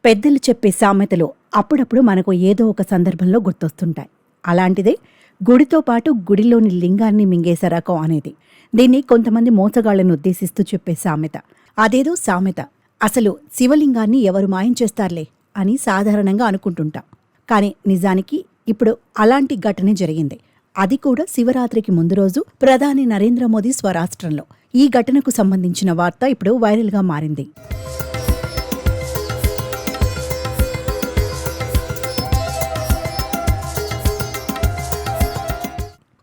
పెద్దలు చెప్పే సామెతలు అప్పుడప్పుడు మనకు ఏదో ఒక సందర్భంలో గుర్తొస్తుంటాయి. అలాంటిదే గుడితో పాటు గుడిలోని లింగాన్ని మింగేసే రకం అనేది. దీన్ని కొంతమంది మోసగాళ్లను ఉద్దేశిస్తూ చెప్పే సామెత. అదేదో సామెత, అసలు శివలింగాన్ని ఎవరు మాయం చేస్తారులే అని సాధారణంగా అనుకుంటుంటాం. కానీ నిజానికి ఇప్పుడు అలాంటి ఘటనే జరిగింది. అది కూడా శివరాత్రికి ముందు రోజు ప్రధాని నరేంద్ర మోదీ స్వరాష్ట్రంలో. ఈ ఘటనకు సంబంధించిన వార్త ఇప్పుడు వైరల్గా మారింది.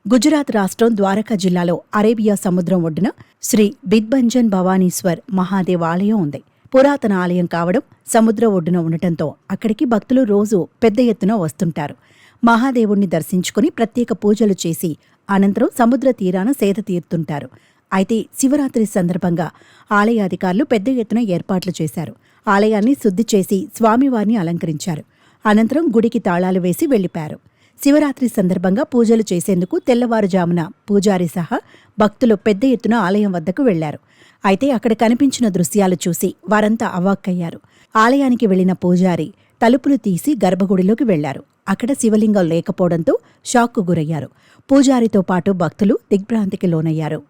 గుజరాత్ రాష్ట్రం ద్వారకా జిల్లాలో అరేబియా సముద్రం ఒడ్డున శ్రీ బిద్బంజన్ భవానీశ్వర్ మహాదేవ్ ఆలయం ఉంది. పురాతన ఆలయం కావడం, సముద్ర ఒడ్డున ఉండటంతో అక్కడికి భక్తులు రోజు పెద్ద ఎత్తున వస్తుంటారు. మహాదేవుణ్ణి దర్శించుకుని ప్రత్యేక పూజలు చేసి అనంతరం సముద్ర తీరాన సేద తీరుతుంటారు. అయితే శివరాత్రి సందర్భంగా ఆలయ అధికారులు పెద్ద ఎత్తున ఏర్పాట్లు చేశారు. ఆలయాన్ని శుద్ధి చేసి స్వామివారిని అలంకరించారు. అనంతరం గుడికి తాళాలు వేసి వెళ్లిపారు. శివరాత్రి సందర్భంగా పూజలు చేసేందుకు తెల్లవారుజామున పూజారి సహా భక్తులు పెద్ద ఎత్తున ఆలయం వద్దకు వెళ్లారు. అయితే అక్కడ కనిపించిన దృశ్యాలు చూసి వారంతా అవాక్కయ్యారు. ఆలయానికి వెళ్లిన పూజారి తలుపులు తీసి గర్భగుడిలోకి వెళ్లారు. అక్కడ శివలింగం లేకపోవడంతో షాక్కు గురయ్యారు. పూజారితో పాటు భక్తులు దిగ్భ్రాంతికి లోనయ్యారు.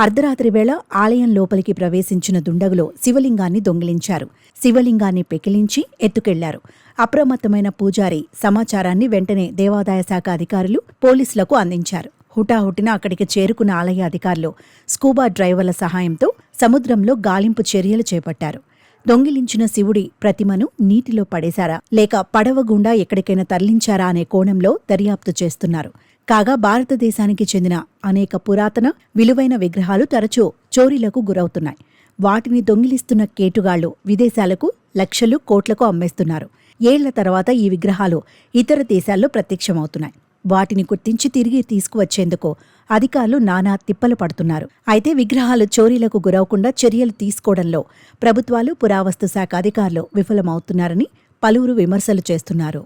అర్ధరాత్రి వేళ ఆలయం లోపలికి ప్రవేశించిన దుండగులు శివలింగాన్ని దొంగిలించారు. శివలింగాన్ని పెకిలించి ఎత్తుకెళ్లారు. అప్రమత్తమైన పూజారి సమాచారాన్ని వెంటనే దేవాదాయ శాఖ అధికారులు పోలీసులకు అందించారు. హుటాహుటిన అక్కడికి చేరుకున్న ఆలయ అధికారులు స్కూబా డ్రైవర్ల సహాయంతో సముద్రంలో గాలింపు చర్యలు చేపట్టారు. దొంగిలించిన శివుడి ప్రతిమను నీటిలో పడేశారా లేక పడవ గుండా ఎక్కడికైనా తరలించారా అనే కోణంలో దర్యాప్తు చేస్తున్నారు. కాగా భారతదేశానికి చెందిన అనేక పురాతన విలువైన విగ్రహాలు తరచూ చోరీలకు గురవుతున్నాయి. వాటిని దొంగిలిస్తున్న కేటుగాళ్లు విదేశాలకు లక్షలు కోట్లకు అమ్మేస్తున్నారు. ఏళ్ల తర్వాత ఈ విగ్రహాలు ఇతర దేశాల్లో ప్రత్యక్షమవుతున్నాయి. వాటిని గుర్తించి తిరిగి తీసుకువచ్చేందుకు అధికారులు నానా తిప్పలు పడుతున్నారు. అయితే విగ్రహాలు చోరీలకు గురవకుండా చర్యలు తీసుకోవడంలో ప్రభుత్వాలు, పురావస్తు శాఖ అధికారులు విఫలమవుతున్నారని పలువురు విమర్శలు చేస్తున్నారు.